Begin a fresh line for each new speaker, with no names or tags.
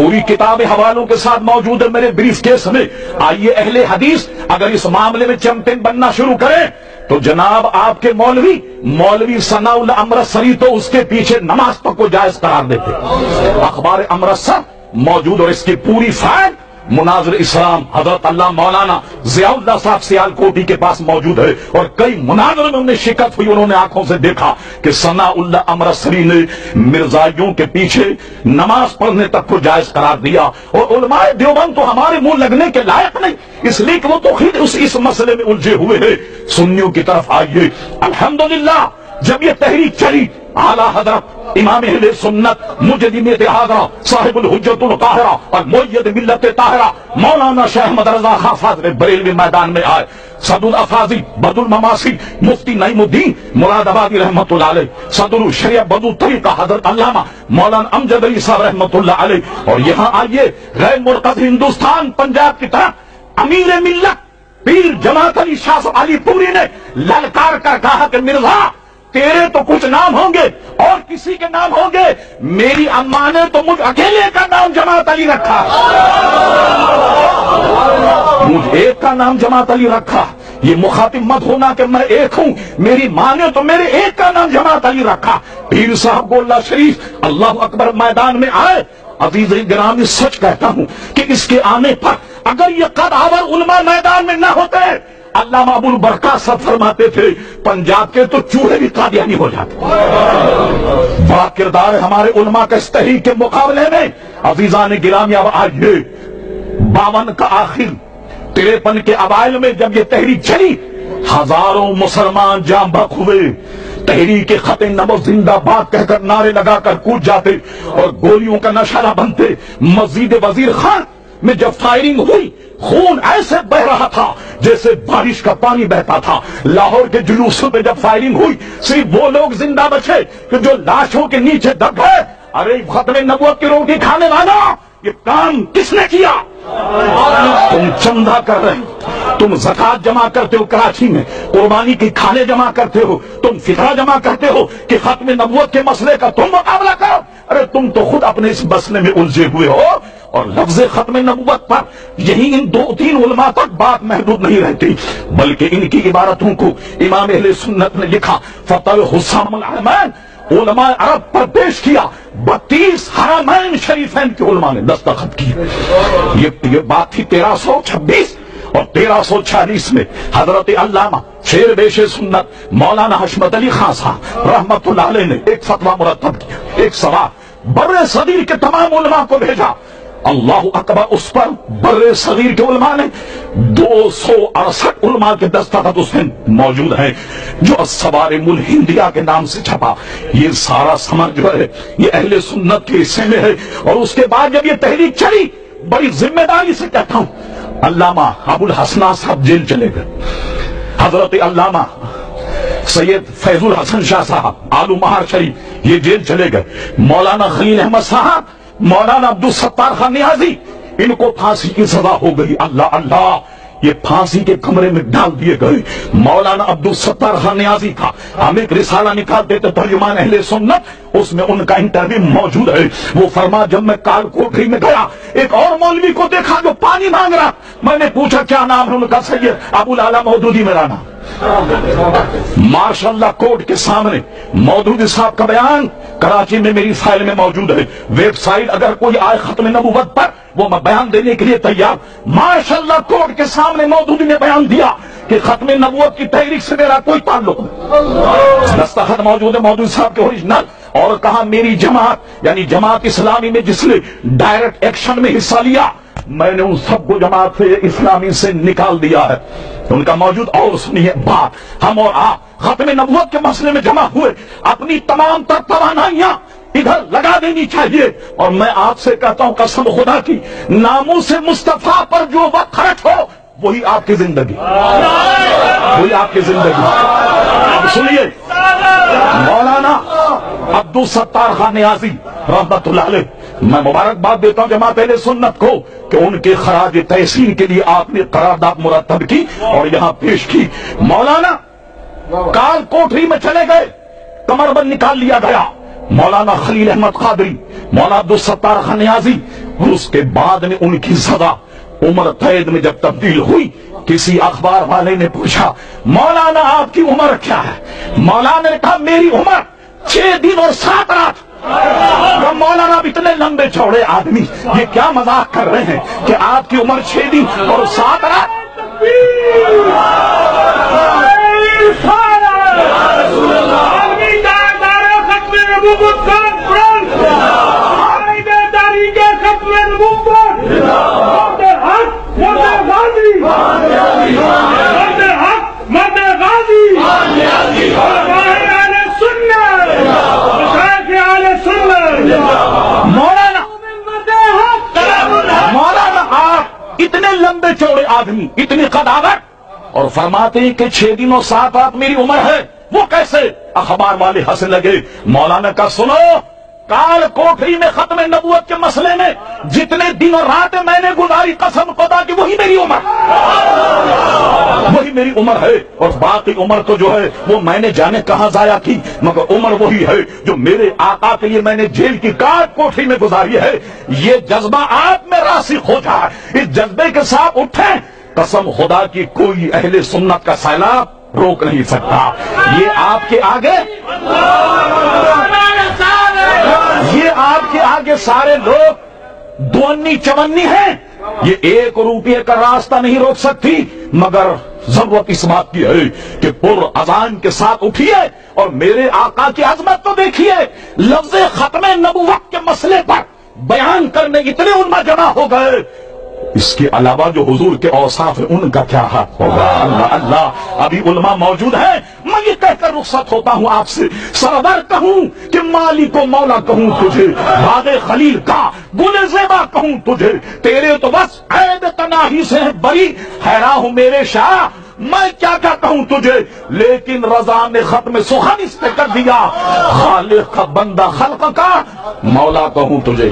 پوری کتاب حوالوں کے ساتھ موجود ہے میرے بریف کیس میں. آئیے اہل حدیث اگر اس معاملے میں چیمپئن بننا شروع کریں تو جناب آپ کے مولوی ثناء اللہ امرتسری تو اس کے پیچھے نماز تک کو جائز قرار دیتے. اخبار امرتسر موجود اور اس کی پوری فائل مناظر اسلام حضرت اللہ مولانا ضیاء اللہ صاحب سیال کوٹی کے پاس موجود ہے، اور کئی مناظر میں انہیں شکست ہوئی. انہوں نے آنکھوں سے دیکھا کہ ثناء اللہ امرتسری نے مرزائیوں کے پیچھے نماز پڑھنے تک کو جائز قرار دیا. اور علماء دیوبند تو ہمارے منہ لگنے کے لائق نہیں، اس لیے کہ وہ تو خود اس مسئلے میں الجھے ہوئے ہیں. سنیوں کی طرف آئیے. الحمدللہ جب یہ تحریک چلی اعلیٰ حضرت امام اہل سنت مجدد اتحادہ صاحب الحجت القاہرہ اور مؤید ملت طاہرہ مولانا شیخ احمد رضا خان فاضل بریلوی میدان میں آئے. صدر الافاضی بدر المماسی مفتی نعیم الدین مراد آبادی رحمت اللہ علیہ، صدر الشریعہ بدر طریقہ حضرت علامہ مولانا امجد علی صاحب رحمت اللہ علیہ. اور یہاں آئیے غیر مرکز ہندوستان پنجاب کی طرف امیر ملت پیر جماعت علی شاہ علی پوری نے للکار کر کہا کہ مرزا تیرے تو کچھ نام ہوں گے اور کسی کے نام ہوں گے، میری اماں نے تو مجھ اکیلے کا نام جماعت علی رکھا، مجھ ایک کا نام جماعت علی رکھا. یہ مخاطب مت ہونا کہ میں ایک ہوں، میری ماں نے تو میرے ایک کا نام جماعت علی رکھا. پیر صاحب گولہ شریف اللہ اکبر میدان میں آئے. عزیز گرامی سچ کہتا ہوں کہ اس کے آنے پر اگر یہ قدآور علماء میدان میں نہ ہوتے، علامہ ابو البرکات صاحب فرماتے تھے پنجاب کے تو چوہے بھی قادیانی ہو جاتے. بڑا کردار ہے ہمارے علماء کا اس تحریک کے مقابلے میں. عزیزان گرامی اب آئیے 52 کا آخر 53 کے اوائل میں جب یہ تحریک چلی ہزاروں مسلمان جام بحق ہوئے. تحریک خط نبوت زندہ باد کہہ کر نعرے لگا کر کود جاتے اور گولیوں کا نشانہ بنتے. مسجد وزیر خان میں جب فائرنگ ہوئی خون ایسے بہ رہا تھا جیسے بارش کا پانی بہتا تھا. لاہور کے جلوسوں پہ جب فائرنگ ہوئی صرف وہ لوگ زندہ بچے کہ جو لاشوں کے نیچے دب گئے. ارے ختم نبوت کی روٹی کھانے والا یہ کام کس نے کیا؟ تم چندہ کر رہے ہو، تم زکات جمع کرتے ہو کراچی میں، قربانی کی کھالے جمع کرتے ہو، تم فطرہ جمع کرتے ہو کہ ختم نبوت کے مسئلے کا تم مقابلہ کرو. ارے تم تو خود اپنے اس مسئلے میں الجھے ہوئے ہو. اور لفظ ختم نبوت پر یہی ان 2-3 علماء تک بات محدود نہیں رہتی بلکہ ان کی عبارتوں کو امام اہل سنت نے لکھا فتح حسام الحرمین علماء عرب پر پیش کیا. 32 حرمین شریفین کے علماء نے دستخط کی. یہ بات تھی 1326 اور 1340 میں حضرت علامہ شیر بیش سنت مولانا حشمت علی خان صاحب رحمت اللہ علیہ نے ایک فتویٰ مرتب کیا. ایک سوال بر صغیر کے تمام علماء کو بھیجا. اللہ اکبر اس پر بر صغیر کے علماء نے 268 علماء کے دستخط اس میں موجود ہیں جو الصوارم الہندیہ کے نام سے چھپا. یہ سارا سمن جو ہے یہ اہل سنت کے حصے میں ہے. اور اس کے بعد جب یہ تحریک چلی بڑی ذمہ داری سے کہتا ہوں علامہ ابو الحسن صاحب جیل چلے گئے. حضرت علامہ سید فیض الحسن شاہ صاحب آلو مہار شریف یہ جیل چلے گئے. مولانا خلیل احمد صاحب مولانا عبدالستار خان نیازی ان کو پھانسی کی سزا ہو گئی. اللہ اللہ یہ پھانسی کے کمرے میں ڈال دیے گئے. مولانا عبدالستار خان نیازی کا ہم ایک رسالہ نکالتے تھے ترجمان اہل سنت، اس میں ان کا انٹرویو موجود ہے. وہ فرما جب میں کال کوٹری میں گیا ایک اور مولوی کو دیکھا جو پانی مانگ رہا. میں نے پوچھا کیا نام ہے؟ ان کا سید ابو الاعلی مودودی میرا نام. ماشاء اللہ کورٹ کے سامنے مودودی صاحب کا بیان کراچی میں میری فائل میں موجود ہے. ویب سائٹ اگر کوئی آئے ختم نبوت پر وہ میں بیان دینے کے لیے تیار. ماشاء اللہ کورٹ کے سامنے مودودی نے بیان دیا کہ ختم نبوت کی تحریک سے میرا کوئی تعلق نہیں. دستخط موجود ہے مودودی صاحب کے اوریجنل. اور کہا میری جماعت یعنی جماعت اسلامی میں جس نے ڈائریکٹ ایکشن میں حصہ لیا میں نے ان سب کو جماعت سے اسلامی سے نکال دیا ہے. ان کا موجود. اور سنیے بات، ہم اور آپ ختم نبوت کے مسئلے میں جمع ہوئے اپنی تمام تر توانائیاں ادھر لگا دینی چاہیے. اور میں آپ سے کہتا ہوں قسم خدا کی ناموس مصطفیٰ پر جو وقت خرچ ہو وہی آپ کی زندگی، وہی آپ کی زندگی. اب سنیے مولانا عبدالستار خان نیازی رحمت اللہ علیہ میں مبارکباد دیتا ہوں جماعت اہل سنت کو کہ ان کے خراج تحسین کے لیے آپ نے قرارداد مرتب کی اور یہاں پیش کی. مولانا کال کوٹری میں چلے گئے، کمر بند نکال لیا گیا. مولانا خلیل احمد قادری، مولانا عبدالستار خان نیازی اور اس کے بعد میں ان کی سزا عمر قید میں جب تبدیل ہوئی، کسی اخبار والے نے پوچھا مولانا آپ کی عمر کیا ہے؟ مولانا نے کہا میری عمر 6 دن اور 7 رات۔ مولانا اب اتنے لمبے چوڑے آدمی یہ کیا مذاق کر رہے ہیں کہ آپ کی عمر 6 دن اور 7 رات؟ مولانا آپ اتنے لمبے چوڑے آدمی، اتنی قداوت، اور فرماتے ہیں کہ 6 دن اور 7 رات میری عمر ہے، وہ کیسے؟ اخبار والے ہنسنے لگے۔ مولانا کا سنو، کال کوٹری میں ختم نبوت کے مسئلے میں جتنے دن اور راتیں میں نے گزاری قسم خدا کی وہی میری عمر، وہی میری عمر ہے، اور باقی عمر تو جو ہے وہ میں نے جانے کہاں ضائع کی، مگر عمر وہی ہے جو میرے آقا کے لیے میں نے جیل کی کاٹ کوٹری میں گزاری ہے۔ یہ جذبہ آپ میں راسخ ہو جائے، اس جذبے کے ساتھ اٹھیں، قسم خدا کی کوئی اہل سنت کا سیلاب روک نہیں سکتا۔ یہ آپ کے آگے، یہ آپ کے آگے سارے لوگ دونی چونی ہیں، یہ 1 روپے کا راستہ نہیں روک سکتی، مگر ضرورت اس بات کی ہے کہ پر اذان کے ساتھ اٹھیے اور میرے آقا کی عظمت تو دیکھیے۔ لفظ ختم نبوت کے مسئلے پر بیان کرنے اتنے علماء جمع ہو گئے، اس کے علاوہ جو حضور کے اوصاف ہیں ان کا کیا حق ہوگا؟ اللہ اللہ، ابھی علماء موجود ہیں۔ میں یہ کہہ کر رخصت ہوتا ہوں آپ سے، سرور کہوں کہ مالک و مولا کہوں تجھے، باغ خلیل کا گل زیبا کہوں تجھے، تیرے تو بس عیب تناہی سے ہے بری، حیران ہوں میرے شاہ میں کیا کیا کہوں تجھے، لیکن رضا نے ختم سخن اس پہ کر دیا، خالق کا بندہ خلق کا مولا کہوں تجھے۔